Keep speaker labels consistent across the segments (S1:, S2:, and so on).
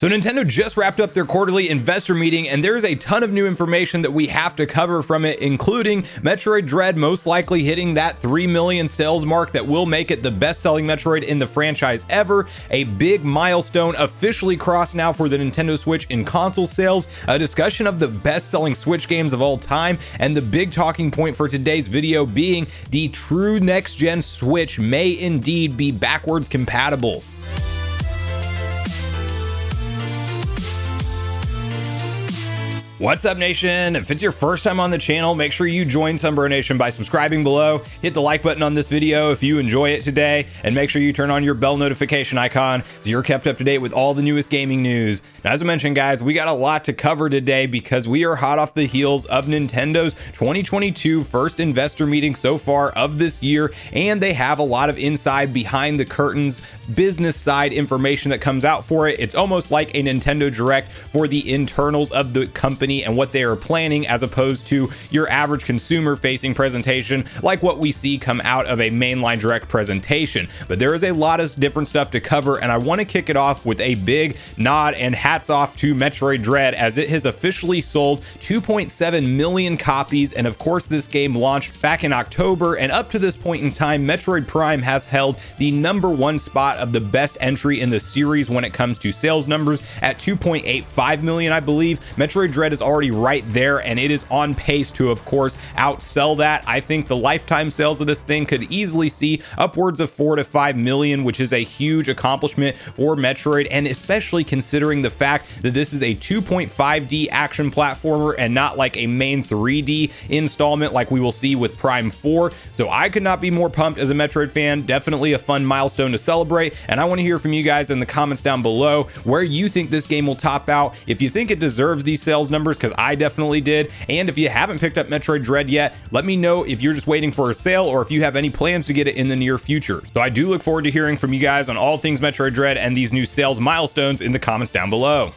S1: So Nintendo just wrapped up their quarterly investor meeting, and there's a ton of new information that we have to cover from it, including Metroid Dread most likely hitting that 3 million sales mark that will make it the best-selling Metroid in the franchise ever, a big milestone officially crossed now for the Nintendo Switch in console sales, a discussion of the best-selling Switch games of all time, and the big talking point for today's video being the true next-gen Switch may indeed be backwards compatible. What's up, Nation? If it's your first time on the channel, make sure you join Sunbro Nation by subscribing below, hit the like button on this video if you enjoy it today, and make sure you turn on your bell notification icon so you're kept up to date with all the newest gaming news. Now, as I mentioned, guys, we got a lot to cover today because we are hot off the heels of Nintendo's 2022 first investor meeting so far of this year, and they have a lot of inside behind the curtains business side information that comes out for it. It's almost like a Nintendo Direct for the internals of the company and what they are planning, as opposed to your average consumer facing presentation like what we see come out of a mainline Direct presentation. But there is a lot of different stuff to cover, and I want to kick it off with a big nod and hats off to Metroid Dread, as it has officially sold 2.7 million copies. And of course, this game launched back in October, and up to this point in time, Metroid Prime has held the #1 spot of the best entry in the series when it comes to sales numbers at 2.85 million, I believe. Metroid Dread is already right there, and it is on pace to, of course, outsell that. I think the lifetime sales of this thing could easily see upwards of 4 to 5 million, which is a huge accomplishment for Metroid, and especially considering the fact that this is a 2.5D action platformer and not like a main 3D installment like we will see with Prime 4. So I could not be more pumped as a Metroid fan. Definitely a fun milestone to celebrate, and I want to hear from you guys in the comments down below where you think this game will top out, if you think it deserves these sales numbers, because I definitely did. And if you haven't picked up Metroid Dread yet, let me know if you're just waiting for a sale or if you have any plans to get it in the near future. So I do look forward to hearing from you guys on all things Metroid Dread and these new sales milestones in the comments down below.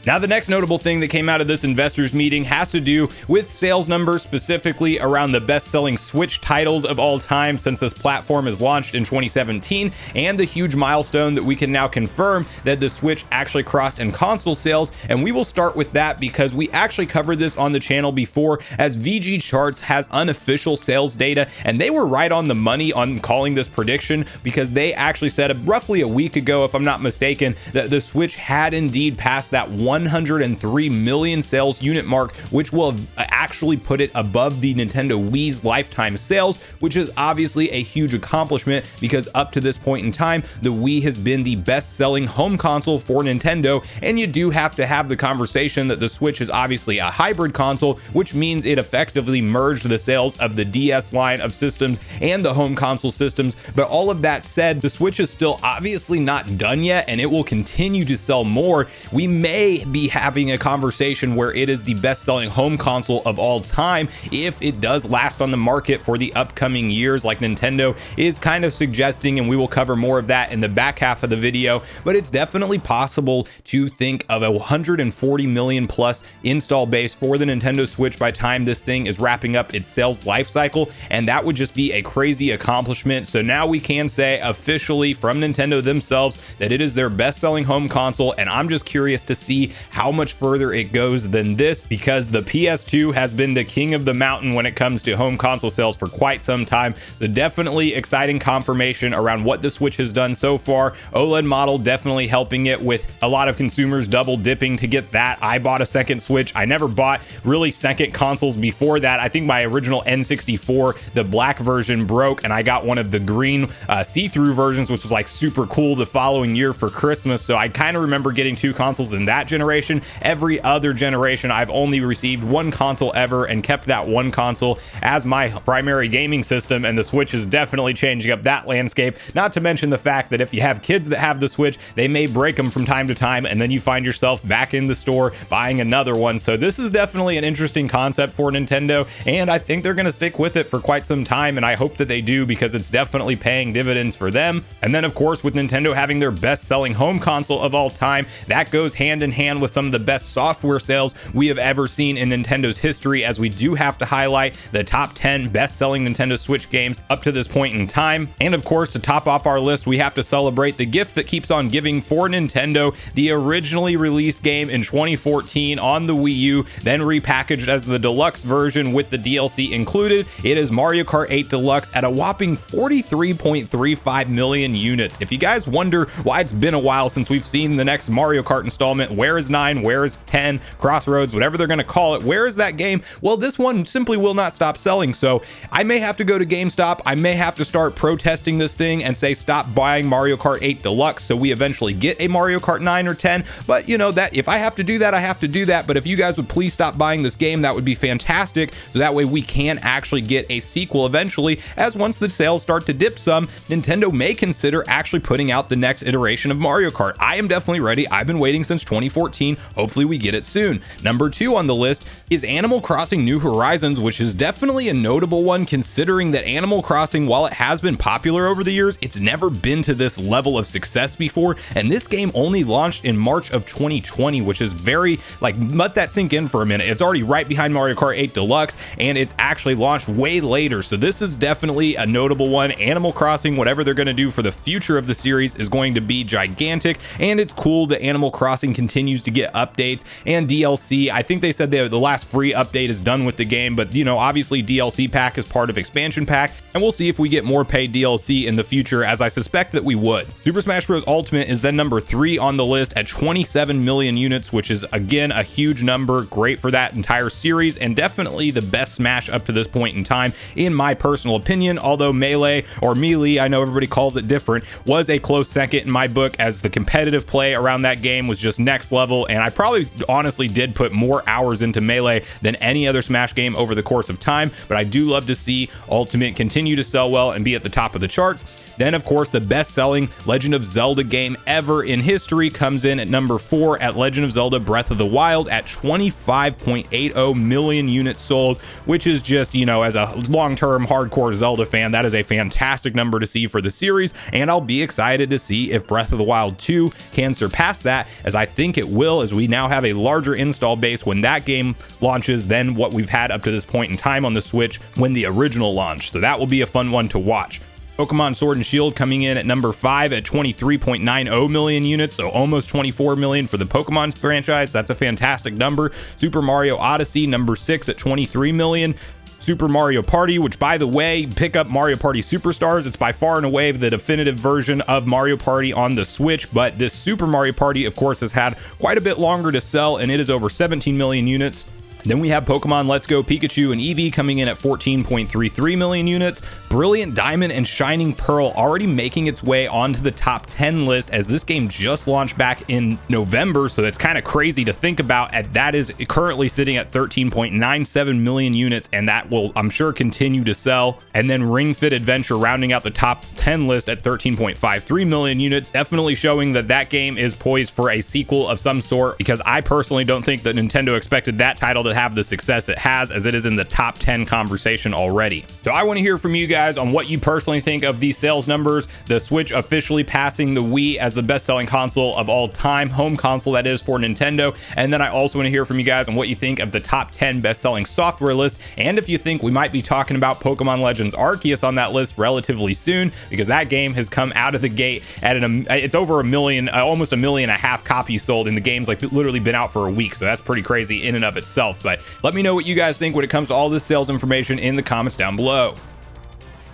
S1: Now, the next notable thing that came out of this investors meeting has to do with sales numbers, specifically around the best-selling Switch titles of all time since this platform is launched in 2017, and the huge milestone that we can now confirm that the Switch actually crossed in console sales. And we will start with that because we actually covered this on the channel before, as VG Charts has unofficial sales data, and they were right on the money on calling this prediction, because they actually said roughly a week ago, if I'm not mistaken, that the Switch had indeed passed that 103 million sales unit mark, which will actually put it above the Nintendo Wii's lifetime sales, which is obviously a huge accomplishment because up to this point in time, the Wii has been the best-selling home console for Nintendo. And you do have to have the conversation that the Switch is obviously a hybrid console, which means it effectively merged the sales of the DS line of systems and the home console systems. But all of that said, the Switch is still obviously not done yet, and it will continue to sell more. We may be having a conversation where it is the best-selling home console of all time if it does last on the market for the upcoming years, like Nintendo is kind of suggesting, and we will cover more of that in the back half of the video. But it's definitely possible to think of a 140 million plus install base for the Nintendo Switch by time this thing is wrapping up its sales life cycle, and that would just be a crazy accomplishment. So now we can say officially from Nintendo themselves that it is their best-selling home console, and I'm just curious to see how much further it goes than this, because the PS2 has been the king of the mountain when it comes to home console sales for quite some time. So definitely exciting confirmation around what the Switch has done so far. OLED model definitely helping it, with a lot of consumers double dipping to get that. I bought a second Switch. I never bought really second consoles before that. I think my original N64, the black version, broke, and I got one of the green see-through versions, which was like super cool the following year for Christmas. So I kind of remember getting two consoles in that generation. Every other generation, I've only received one console ever and kept that one console as my primary gaming system, and the Switch is definitely changing up that landscape. Not to mention the fact that if you have kids that have the Switch, they may break them from time to time, and then you find yourself back in the store buying another one. So this is definitely an interesting concept for Nintendo, and I think they're going to stick with it for quite some time, and I hope that they do, because it's definitely paying dividends for them. And then, of course, with Nintendo having their best-selling home console of all time, that goes hand in hand hand with some of the best software sales we have ever seen in Nintendo's history, as we do have to highlight the top 10 best-selling Nintendo Switch games up to this point in time. And of course, to top off our list, we have to celebrate the gift that keeps on giving for Nintendo, the originally released game in 2014 on the Wii U, then repackaged as the deluxe version with the DLC included. It is Mario Kart 8 Deluxe at a whopping 43.35 million units. If you guys wonder why it's been a while since we've seen the next Mario Kart installment, where is 9, where is 10, Crossroads, whatever they're going to call it, where is that game? Well, this one simply will not stop selling. So I may have to go to GameStop. I may have to start protesting this thing and say stop buying Mario Kart 8 Deluxe so we eventually get a Mario Kart 9 or 10. But you know, that if I have to do that, I have to do that. But if you guys would please stop buying this game, that would be fantastic. So that way we can actually get a sequel eventually, as once the sales start to dip some, Nintendo may consider actually putting out the next iteration of Mario Kart. I am definitely ready. I've been waiting since 2014. Hopefully we get it soon. Number 2 on the list is Animal Crossing New Horizons, which is definitely a notable one, considering that Animal Crossing, while it has been popular over the years, it's never been to this level of success before. And this game only launched in March of 2020, which is very, like, let that sink in for a minute. It's already right behind Mario Kart 8 Deluxe, and it's actually launched way later. So this is definitely a notable one. Animal Crossing, whatever they're going to do for the future of the series, is going to be gigantic. And it's cool that Animal Crossing continues to get updates and DLC. I think they said the last free update is done with the game, but you know, obviously DLC pack is part of expansion pack, and we'll see if we get more paid DLC in the future, as I suspect that we would. Super Smash Bros. Ultimate is then number 3 on the list at 27 million units, which is again a huge number, great for that entire series, and definitely the best Smash up to this point in time, in my personal opinion. Although Melee, or Melee, I know everybody calls it different, was a close second in my book, as the competitive play around that game was just next level, and I probably honestly did put more hours into Melee than any other Smash game over the course of time. But I do love to see Ultimate continue to sell well and be at the top of the charts. Then, of course, the best-selling Legend of Zelda game ever in history comes in at number 4 at Legend of Zelda Breath of the Wild at 25.80 million units sold, which is just, you know, as a long-term hardcore Zelda fan, that is a fantastic number to see for the series, and I'll be excited to see if Breath of the Wild 2 can surpass that, as I think it will, as we now have a larger install base when that game launches than what we've had up to this point in time on the Switch when the original launched. So that will be a fun one to watch. Pokemon Sword and Shield coming in at number 5 at 23.90 million units, so almost 24 million for the Pokemon franchise. That's a fantastic number. Super Mario Odyssey, number 6 at 23 million. Super Mario Party, which, by the way, pick up Mario Party Superstars. It's by far and away the definitive version of Mario Party on the Switch, but this Super Mario Party, of course, has had quite a bit longer to sell, and it is over 17 million units. Then we have Pokemon Let's Go Pikachu and Eevee coming in at 14.33 million units. Brilliant Diamond and Shining Pearl already making its way onto the top 10 list, as this game just launched back in November, so that's kind of crazy to think about. And that is currently sitting at 13.97 million units, and that will, I'm sure, continue to sell. And then Ring Fit Adventure rounding out the top 10 list at 13.53 million units, definitely showing that that game is poised for a sequel of some sort, because I personally don't think that Nintendo expected that title to have the success it has, as it is in the top 10 conversation already. So I want to hear from you guys on what you personally think of these sales numbers, the Switch officially passing the Wii as the best-selling console of all time, home console that is, for Nintendo. And then I also want to hear from you guys on what you think of the top 10 best-selling software list, and if you think we might be talking about Pokemon Legends Arceus on that list relatively soon, because that game has come out of the gate at it's over a million, almost 1.5 million copies sold, and the game's like literally been out for a week, so that's pretty crazy in and of itself. But let me know what you guys think when it comes to all this sales information in the comments down below.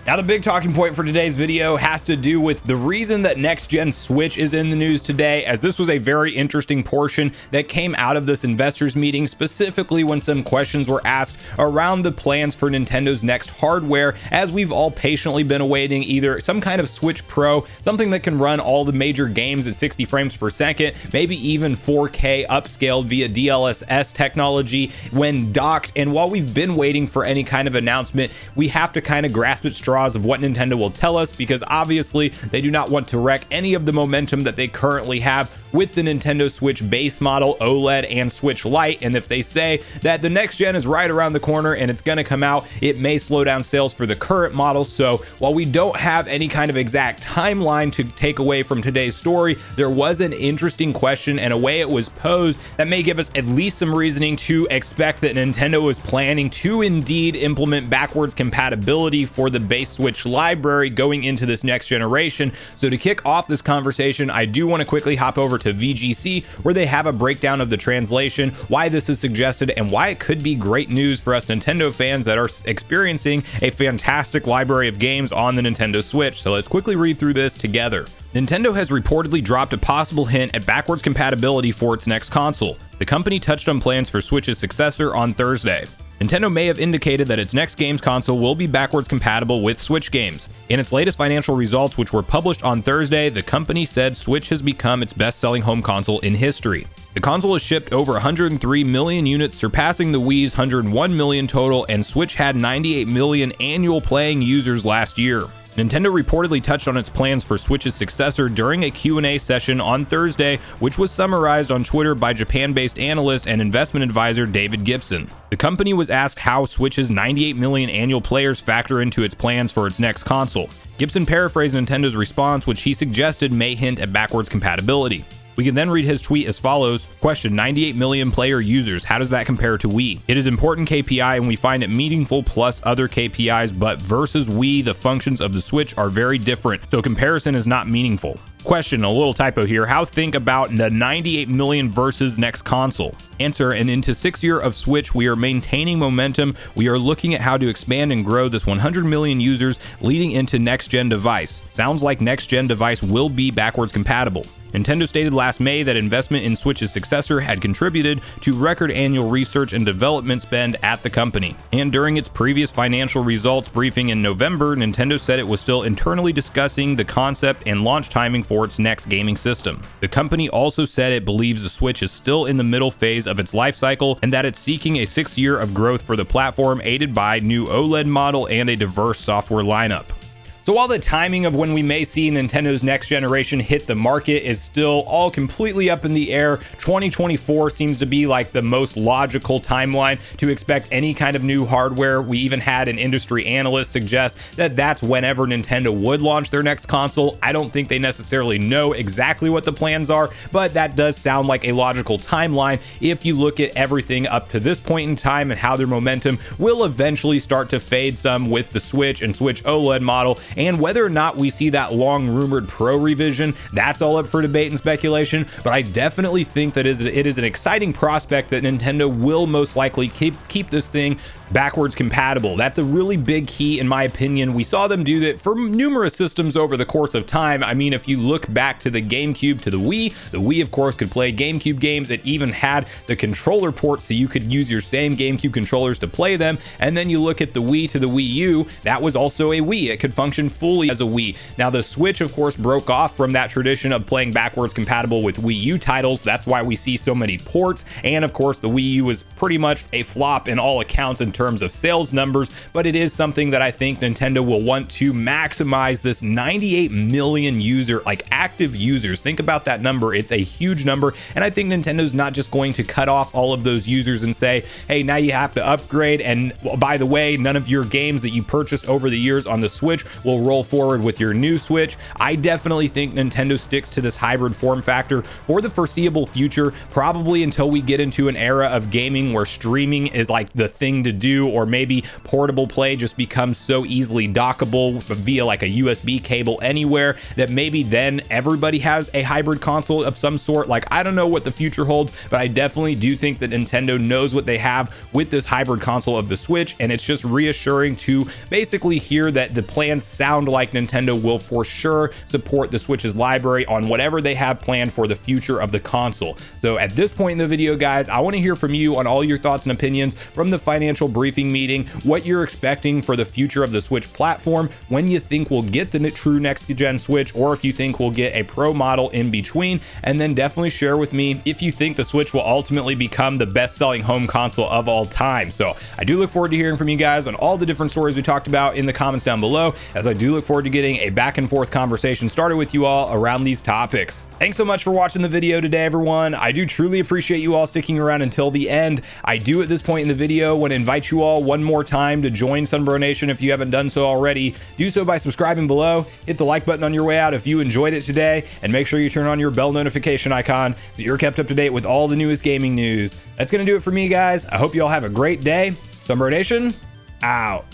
S1: Now, the big talking point for today's video has to do with the reason that next gen Switch is in the news today, as this was a very interesting portion that came out of this investors meeting, specifically when some questions were asked around the plans for Nintendo's next hardware, as we've all patiently been awaiting either some kind of Switch Pro, something that can run all the major games at 60 frames per second, maybe even 4K upscaled via DLSS technology when docked. And while we've been waiting for any kind of announcement, we have to kind of grasp at straws of what Nintendo will tell us, because obviously they do not want to wreck any of the momentum that they currently have with the Nintendo Switch base model, OLED, and Switch Lite. And if they say that the next gen is right around the corner and it's going to come out, it may slow down sales for the current model. So while we don't have any kind of exact timeline to take away from today's story, there was an interesting question and a way it was posed that may give us at least some reasoning to expect that Nintendo was planning to indeed implement backwards compatibility for the base Switch library going into this next generation. So to kick off this conversation, I do want to quickly hop over to VGC, where they have a breakdown of the translation, why this is suggested, and why it could be great news for us Nintendo fans that are experiencing a fantastic library of games on the Nintendo Switch. So let's quickly read through this together. Nintendo has reportedly dropped a possible hint at backwards compatibility for its next console. The company touched on plans for Switch's successor on Thursday. Nintendo may have indicated that its next games console will be backwards compatible with Switch games. In its latest financial results, which were published on Thursday, the company said Switch has become its best-selling home console in history. The console has shipped over 103 million units, surpassing the Wii's 101 million total, and Switch had 98 million annual playing users last year. Nintendo reportedly touched on its plans for Switch's successor during a Q&A session on Thursday, which was summarized on Twitter by Japan-based analyst and investment advisor David Gibson. The company was asked how Switch's 98 million annual players factor into its plans for its next console. Gibson paraphrased Nintendo's response, which he suggested may hint at backwards compatibility. We can then read his tweet as follows. Question: 98 million player users. How does that compare to Wii? It is important KPI and we find it meaningful plus other KPIs, but versus Wii, the functions of the Switch are very different, so comparison is not meaningful. Question, a little typo here. How think about the 98 million versus next console? Answer, and into 6 years of Switch, we are maintaining momentum. We are looking at how to expand and grow this 100 million users leading into next gen device. Sounds like next gen device will be backwards compatible. Nintendo stated last May that investment in Switch's successor had contributed to record annual research and development spend at the company. And during its previous financial results briefing in November, Nintendo said it was still internally discussing the concept and launch timing for its next gaming system. The company also said it believes the Switch is still in the middle phase of its life cycle and that it's seeking a 6 year of growth for the platform, aided by new OLED model and a diverse software lineup. So while the timing of when we may see Nintendo's next generation hit the market is still all completely up in the air, 2024 seems to be like the most logical timeline to expect any kind of new hardware. We even had an industry analyst suggest that that's whenever Nintendo would launch their next console. I don't think they necessarily know exactly what the plans are, but that does sound like a logical timeline if you look at everything up to this point in time and how their momentum will eventually start to fade some with the Switch and Switch OLED model. And whether or not we see that long rumored Pro revision, that's all up for debate and speculation, but I definitely think that it is an exciting prospect that Nintendo will most likely keep this thing backwards compatible. That's a really big key in my opinion. We saw them do that for numerous systems over the course of time. I mean, if you look back to the GameCube to the Wii of course could play GameCube games. It even had the controller port so you could use your same GameCube controllers to play them. And then you look at the Wii to the Wii U, that was also a Wii. It could function fully as a Wii. Now the Switch of course broke off from that tradition of playing backwards compatible with Wii U titles. That's why we see so many ports. And of course the Wii U was pretty much a flop in all accounts in terms of sales numbers, but it is something that I think Nintendo will want to maximize. This 98 million active users. Think about that number. It's a huge number. And I think Nintendo's not just going to cut off all of those users and say, hey, now you have to upgrade. And by the way, none of your games that you purchased over the years on the Switch will roll forward with your new Switch. I definitely think Nintendo sticks to this hybrid form factor for the foreseeable future, probably until we get into an era of gaming where streaming is like the thing to do, or maybe portable play just becomes so easily dockable via like a USB cable anywhere that maybe then everybody has a hybrid console of some sort. Like, I don't know what the future holds, but I definitely do think that Nintendo knows what they have with this hybrid console of the Switch, and it's just reassuring to basically hear that the plans sound like Nintendo will for sure support the Switch's library on whatever they have planned for the future of the console. So at this point in the video, guys, I want to hear from you on all your thoughts and opinions from the financial briefing meeting, what you're expecting for the future of the Switch platform, when you think we'll get the true next gen Switch, or if you think we'll get a Pro model in between. And then definitely share with me if you think the Switch will ultimately become the best-selling home console of all time. So I do look forward to hearing from you guys on all the different stories we talked about in the comments down below. As as I do look forward to getting a back and forth conversation started with you all around these topics. Thanks so much for watching the video today, everyone. I do truly appreciate you all sticking around until the end. I do at this point in the video want to invite you all one more time to join Sunbro Nation if you haven't done so already. Do so by subscribing below, hit the like button on your way out if you enjoyed it today, and make sure you turn on your bell notification icon so you're kept up to date with all the newest gaming news. That's going to do it for me, guys. I hope you all have a great day. Sunbro Nation, out.